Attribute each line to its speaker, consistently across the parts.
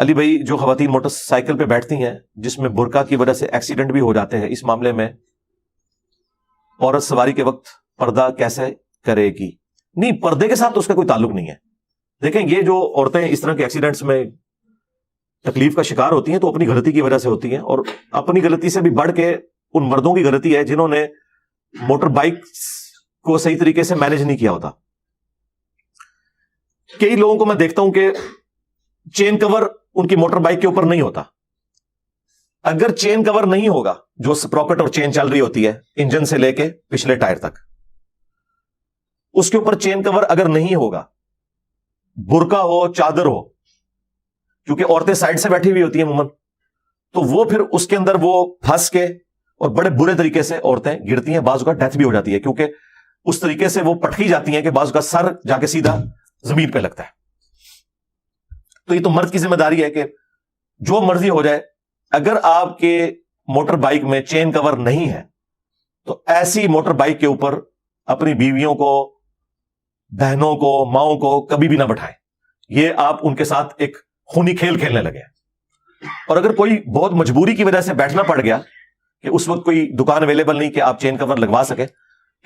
Speaker 1: علی بھائی جو خواتین موٹر سائیکل پہ بیٹھتی ہیں جس میں برقع کی وجہ سے ایکسیڈنٹ بھی ہو جاتے ہیں، اس معاملے میں عورت سواری کے وقت پردہ کیسے کرے گی؟ نہیں، پردے کے ساتھ تو اس کا کوئی تعلق نہیں ہے. دیکھیں یہ جو عورتیں اس طرح کے ایکسیڈنٹس میں تکلیف کا شکار ہوتی ہیں تو اپنی غلطی کی وجہ سے ہوتی ہیں، اور اپنی غلطی سے بھی بڑھ کے ان مردوں کی غلطی ہے جنہوں نے موٹر بائک کو صحیح طریقے سے مینج نہیں کیا ہوتا. کئی لوگوں کو میں دیکھتا ہوں کہ چین کور ان کی موٹر بائک کے اوپر نہیں ہوتا. اگر چین کور نہیں ہوگا، جو سپراکٹ اور چین چل رہی ہوتی ہے انجن سے لے کے پچھلے ٹائر تک، اس کے اوپر چین کور اگر نہیں ہوگا، برقع ہو چادر ہو، کیونکہ عورتیں سائڈ سے بیٹھی ہوئی ہوتی ہیں عموماً، تو وہ پھر اس کے اندر وہ پھنس کے اور بڑے برے طریقے سے عورتیں گرتی ہیں، بعض کا ڈیتھ بھی ہو جاتی ہے، کیونکہ اس طریقے سے وہ پٹکی جاتی ہیں کہ بعض کا سر جا کے سیدھا زمین پہ لگتا ہے. تو یہ تو مرد کی ذمہ داری ہے کہ جو مرضی ہو جائے، اگر آپ کے موٹر بائک میں چین کور نہیں ہے تو ایسی موٹر بائک کے اوپر اپنی بیویوں کو، بہنوں کو، ماؤں کو کبھی بھی نہ بٹھائیں. یہ آپ ان کے ساتھ ایک خونی کھیل کھیلنے لگے. اور اگر کوئی بہت مجبوری کی وجہ سے بیٹھنا پڑ گیا کہ اس وقت کوئی دکان اویلیبل نہیں کہ آپ چین کور لگوا سکے،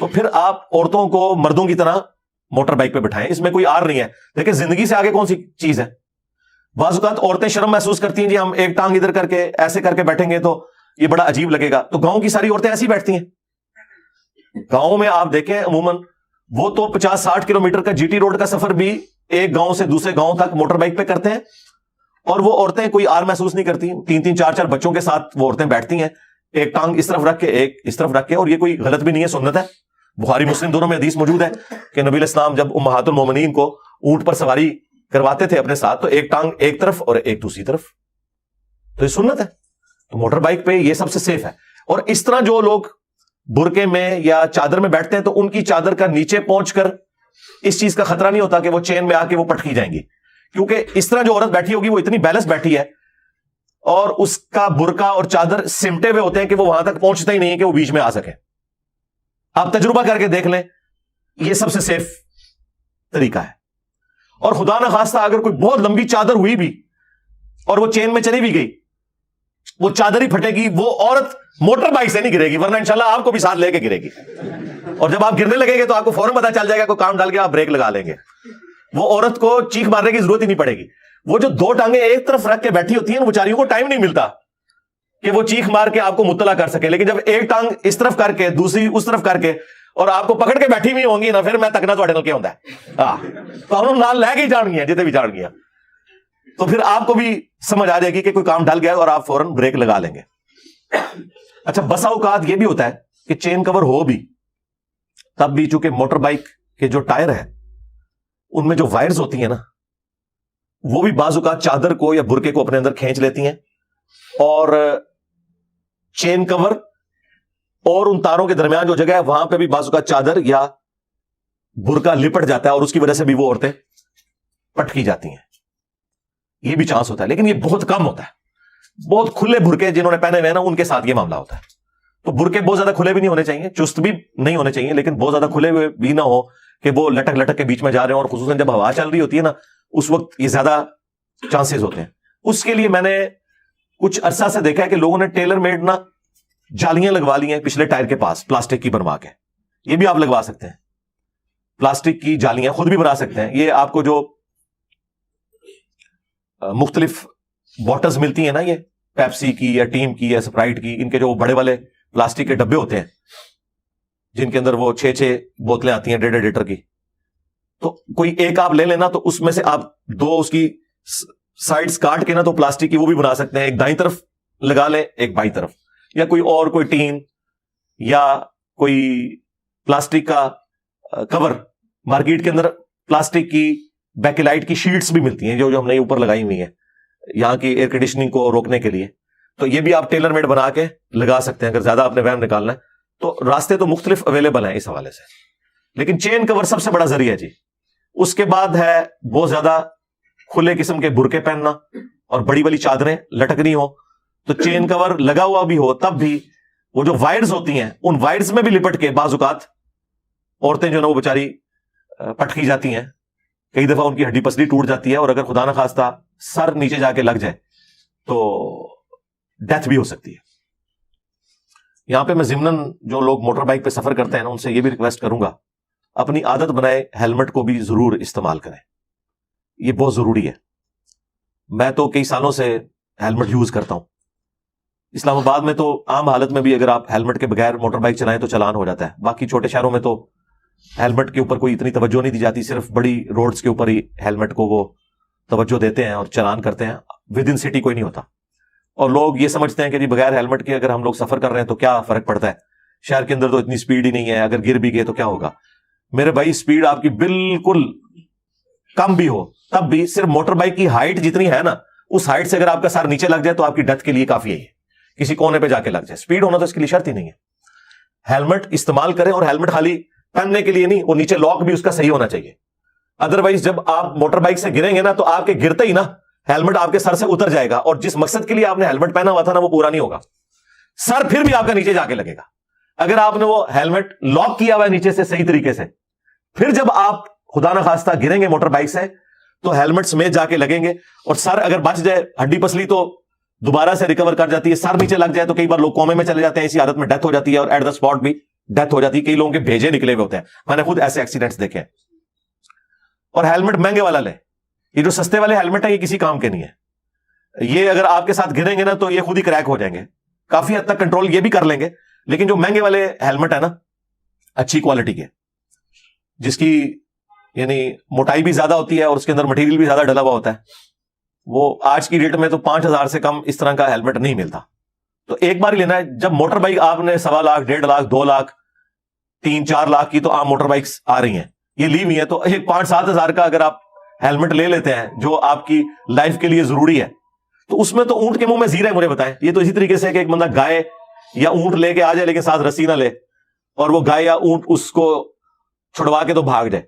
Speaker 1: تو پھر آپ عورتوں کو مردوں کی طرح موٹر بائک پہ بٹھائیں. اس میں کوئی آر نہیں ہے. دیکھیں زندگی سے آگے کون سی چیز ہے؟ بعض اوقات عورتیں شرم محسوس کرتی ہیں، جی ہم ایک ٹانگ ادھر کر کے ایسے کر کے بیٹھیں گے تو یہ بڑا عجیب لگے گا. تو گاؤں کی ساری عورتیں ایسی بیٹھتی ہیں. گاؤں میں آپ دیکھیں عموماً وہ تو 50-60 کلومیٹر کا جی ٹی روڈ کا سفر بھی ایک گاؤں سے دوسرے گاؤں تک موٹر بائک پہ کرتے ہیں، اور وہ عورتیں کوئی آر محسوس نہیں کرتی. 3-3 4-4 بچوں کے ساتھ وہ عورتیں بیٹھتی ہیں، ایک ٹانگ اس طرف رکھ کے ایک اس طرف رکھ کے. اور یہ کوئی غلط بھی نہیں ہے، سنت ہے. بخاری مسلم دونوں میں حدیث موجود ہے کہ نبی علیہ السلام جب امہات المومنین کو اونٹ پر سواری کرواتے تھے اپنے ساتھ، تو ایک ٹانگ ایک طرف اور ایک دوسری طرف. تو یہ سنت ہے. تو موٹر بائک پہ یہ سب سے سیف ہے. اور اس طرح جو لوگ برقعے میں یا چادر میں بیٹھتے ہیں تو ان کی چادر کا نیچے پہنچ کر اس چیز کا خطرہ نہیں ہوتا کہ وہ چین میں آ کے وہ پٹکی جائیں گی، کیونکہ اس طرح جو عورت بیٹھی ہوگی وہ اتنی بیلنس بیٹھی ہے اور اس کا برقع اور چادر سمٹے ہوئے ہوتے ہیں کہ وہ وہاں تک پہنچتا ہی نہیں ہے کہ وہ بیچ میں آ سکے. آپ تجربہ کر کے دیکھ لیں، یہ سب سے سیف طریقہ ہے. اور خدا نہ خواستہ اگر کوئی بہت لمبی چادر ہوئی بھی اور وہ چین میں چلی بھی گئی، وہ چادر ہی پھٹے گی، وہ عورت موٹر بائک سے نہیں گرے گی، ورنہ انشاءاللہ آپ کو بھی ساتھ لے کے گرے گی. اور جب آپ گرنے لگیں گے تو آپ کو فوراً پتا چل جائے گا، کوئی کام ڈال کے آپ بریک لگا لیں گے. وہ عورت کو چیخ مارنے کی ضرورت ہی نہیں پڑے گی. وہ جو 2 ٹانگیں ایک طرف رکھ کے بیٹھی ہوتی ہیں، بیچاریوں کو ٹائم نہیں ملتا کہ وہ چیخ مار کے آپ کو مطلع کر سکے. لیکن جب ایک ٹانگ اس طرف کر کے دوسری اس طرف کر کے اور آپ کو پکڑ کے بیٹھی ہوئی ہوں گی نا، پھر میں تکنا تو کیا ہوتا ہے، تو ہم نال لے کے جان گیا جتنے بھی جان گیا، تو پھر آپ کو بھی سمجھ آ جائے گی کہ کوئی کام ڈل گیا اور آپ فوراً بریک لگا لیں گے. اچھا، بسا اوقات یہ بھی ہوتا ہے کہ چین کور ہو بھی تب بھی چونکہ موٹر بائک کے جو ٹائر ہے ان میں جو وائرز ہوتی ہیں نا، وہ بھی بعض اوقات چادر کو یا برقعے کو اپنے اندر کھینچ لیتی ہیں، اور چین کور اور ان تاروں کے درمیان جو جگہ ہے وہاں پہ بھی بعض اوقات چادر یا برقع لپٹ جاتا ہے اور اس کی وجہ سے بھی وہ عورتیں پٹکی جاتی ہیں. یہ بھی چانس ہوتا ہے، لیکن یہ بہت کم ہوتا ہے. بہت کھلے برقعے جنہوں نے پہنے ہوئے ہیں نا، ان کے ساتھ یہ معاملہ ہوتا ہے. تو برقعے بہت زیادہ کھلے بھی نہیں ہونے چاہیے، چست بھی نہیں ہونے چاہیے، لیکن بہت زیادہ کھلے ہوئے بھی نہ ہو کہ وہ لٹک لٹک کے بیچ میں جا رہے ہیں، اور خصوصاً جب ہوا چل رہی ہوتی ہے نا اس وقت یہ زیادہ چانسز ہوتے ہیں. اس کے لیے میں نے کچھ عرصہ سے دیکھا ہے کہ لوگوں نے ٹیلر میڈ نا جالیاں لگوا لی ہیں پچھلے ٹائر کے پاس، پلاسٹک کی بنوا کے. یہ بھی آپ لگوا سکتے ہیں، پلاسٹک کی جالیاں خود بھی بنا سکتے ہیں. یہ آپ کو جو مختلف بوٹلز ملتی ہیں نا، یہ پیپسی کی یا ٹیم کی یا اسپرائٹ کی، ان کے جو بڑے والے پلاسٹک کے ڈبے ہوتے ہیں جن کے اندر وہ 6 بوتلیں آتی ہیں 1.5 لیٹر کی، تو کوئی ایک آپ لے لینا، تو اس میں سے آپ 2 اس کی سائڈز کاٹ کے نا تو پلاسٹک کی وہ بھی بنا سکتے ہیں. ایک دائیں طرف لگا لیں، ایک بائیں طرف، یا کوئی ٹین یا کوئی پلاسٹک کا کور. مارکیٹ کے اندر پلاسٹک کی بیکلائٹ کی شیٹس بھی ملتی ہیں جو ہم نے اوپر لگائی ہوئی ہیں یہاں کی ایئر کنڈیشننگ کو روکنے کے لیے. تو یہ بھی آپ ٹیلر میڈ بنا کے لگا سکتے ہیں اگر زیادہ آپ نے وہم نکالنا ہے. تو راستے تو مختلف اویلیبل ہیں اس حوالے سے، لیکن چین کور سب سے بڑا ذریعہ ہے جی. اس کے بعد ہے بہت زیادہ کھلے قسم کے برقعے پہننا اور بڑی بڑی چادریں لٹکنی ہو، تو چین کور لگا ہوا بھی ہو تب بھی وہ جو وائرز ہوتی ہیں ان وائرز میں بھی لپٹ کے بعض اوقات عورتیں جو نا وہ بیچاری پٹکی جاتی ہیں. کئی دفعہ ان کی ہڈی پسلی ٹوٹ جاتی ہے، اور اگر خدا نہ خواستہ سر نیچے جا کے لگ جائے تو ڈیتھ بھی ہو سکتی ہے. یہاں پہ میں ضمناً جو لوگ موٹر بائک پہ سفر کرتے ہیں نا ان سے یہ بھی ریکویسٹ کروں گا اپنی عادت بنائے ہیلمٹ کو بھی ضرور استعمال کریں. یہ بہت ضروری ہے. میں تو کئی سالوں سے ہیلمٹ یوز کرتا ہوں. اسلام آباد میں تو عام حالت میں بھی اگر آپ ہیلمٹ کے بغیر موٹر بائک چلائیں تو چلان ہو جاتا ہے. باقی چھوٹے شہروں میں تو ہیلمٹ کے اوپر کوئی اتنی توجہ نہیں دی جاتی, صرف بڑی روڈز کے اوپر ہی ہیلمٹ کو وہ توجہ دیتے ہیں اور چلان کرتے ہیں. ود ان سٹی کوئی نہیں ہوتا. اور لوگ یہ سمجھتے ہیں کہ جی بغیر ہیلمٹ کے اگر ہم لوگ سفر کر رہے ہیں تو کیا فرق پڑتا ہے, شہر کے اندر تو اتنی سپیڈ ہی نہیں ہے, اگر گر بھی گئے تو کیا ہوگا. میرے بھائی سپیڈ آپ کی بالکل کم بھی ہو تب بھی صرف موٹر بائک کی ہائٹ جتنی ہے نا اس ہائٹ سے اگر آپ کا سر نیچے لگ جائے تو آپ کی ڈیتھ کے لیے کافی ہے, کسی کونے پہ جا کے لگ جائے. سپیڈ ہونا تو اس کے لیے شرط ہی نہیں ہے. ہیلمٹ استعمال کریں, اور ہیلمٹ خالی پہننے کے لیے نہیں, وہ نیچے لاک بھی اس کا صحیح ہونا چاہیے. ادروائز جب آپ موٹر بائک سے گریں گے نا تو آپ کے گرتے ہی نا ہیلمٹ آپ کے سر سے اتر جائے گا, اور جس مقصد کے لیے آپ نے ہیلمٹ پہنا ہوا تھا نا وہ پورا نہیں ہوگا. سر پھر بھی آپ کا نیچے جا کے لگے گا. اگر آپ نے وہ ہیلمٹ لاک کیا ہوا ہے نیچے سے صحیح طریقے سے, پھر جب آپ خدا نخواستہ گریں گے موٹر بائک سے تو ہیلمٹ سمیت جا کے لگیں گے, اور سر اگر بچ جائے ہڈی پسلی تو دوبارہ سے ریکور کر جاتی ہے. سر نیچے لگ جائے تو کئی بار لوگ کومے میں چلے جاتے ہیں, اسی حالت میں ڈیتھ ہو جاتی ہے, اور ایٹ دا اسپاٹ بھی ڈیتھ ہو جاتی ہے. کئی لوگوں کے بھیجے نکلے ہوئے ہوتے ہیں, میں نے خود ایسے ایکسیڈنٹس دیکھے ہیں. اور ہیلمٹ مہنگے والا لیں, یہ جو سستے والے ہیلمٹ ہیں یہ کسی کام کے نہیں ہے. یہ اگر آپ کے ساتھ گریں گے نا تو یہ خود ہی کریک ہو جائیں گے. کافی حد تک کنٹرول یہ بھی کر لیں گے, لیکن جو مہنگے والے ہیلمٹ ہے نا اچھی کوالٹی کے, جس کی یعنی موٹائی بھی زیادہ ہوتی ہے اور اس کے اندر مٹیریل بھی زیادہ ڈلا ہوا ہوتا ہے, وہ آج کی ڈیٹ میں تو 5,000 سے کم اس طرح کا ہیلمٹ نہیں ملتا. تو ایک بار ہی لینا ہے. جب موٹر بائک آپ نے 1.25 لاکھ 1.5 لاکھ 2 لاکھ 3-4 لاکھ کی تو عام موٹر بائکس آ رہی ہیں, یہ لی ہوئی ہیں, تو ایک 5-7 ہزار کا اگر آپ ہیلمٹ لے لیتے ہیں جو آپ کی لائف کے لیے ضروری ہے, تو اس میں تو اونٹ کے منہ میں زیرہ ہے. مجھے بتائیں, یہ تو اسی طریقے سے کہ ایک بندہ گائے یا اونٹ لے کے آ جائے لیکن ساتھ رسی نہ لے, اور وہ گائے یا اونٹ اس کو چھڑوا کے تو بھاگ جائے.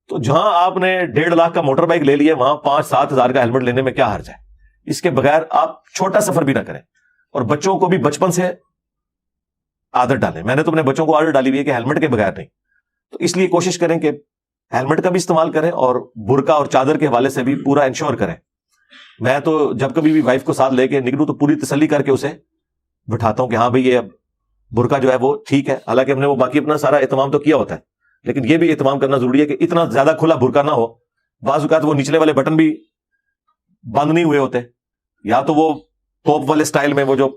Speaker 1: تو جہاں آپ نے 1.5 لاکھ کا موٹر بائک لے لیا وہاں 5-7 ہزار کا ہیلمٹ لینے میں کیا حرج ہے. اس کے بغیر آپ چھوٹا سفر بھی نہ کریں, اور بچوں کو بھی بچپن سے عادت ڈالیں. میں نے تو اپنے بچوں کو عادت ڈالی ہوئی ہے کہ ہیلمٹ کے بغیر نہیں, تو اس لیے کوشش کریں کہ ہیلمٹ کا بھی استعمال کریں, اور برقع اور چادر کے حوالے سے بھی پورا انشور کریں. میں تو جب کبھی بھی وائف کو ساتھ لے کے نکلوں تو پوری تسلی کر کے اسے بٹھاتا ہوں کہ ہاں بھئی یہ اب برقع جو ہے وہ ٹھیک ہے. حالانکہ ہم نے وہ باقی اپنا سارا اہتمام تو کیا ہوتا ہے, لیکن یہ بھی اہتمام کرنا ضروری ہے کہ اتنا زیادہ کھلا برقع نہ ہو. بعض اوقات وہ نچلے والے بٹن بھی بند نہیں ہوئے ہوتے, یا تو وہ توپ والے سٹائل میں وہ جو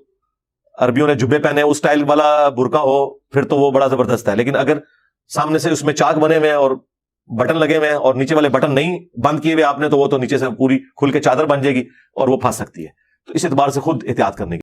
Speaker 1: عربیوں نے جبے پہنے اس سٹائل والا برقع ہو, پھر تو وہ بڑا زبردست ہے. لیکن اگر سامنے سے اس میں چاک بنے ہوئے اور بٹن لگے ہوئے اور نیچے والے بٹن نہیں بند کیے ہوئے آپ نے, تو وہ تو نیچے سے پوری کھل کے چادر بن جائے گی اور وہ پھنس سکتی ہے. تو اس اعتبار سے خود احتیاط کرنے کی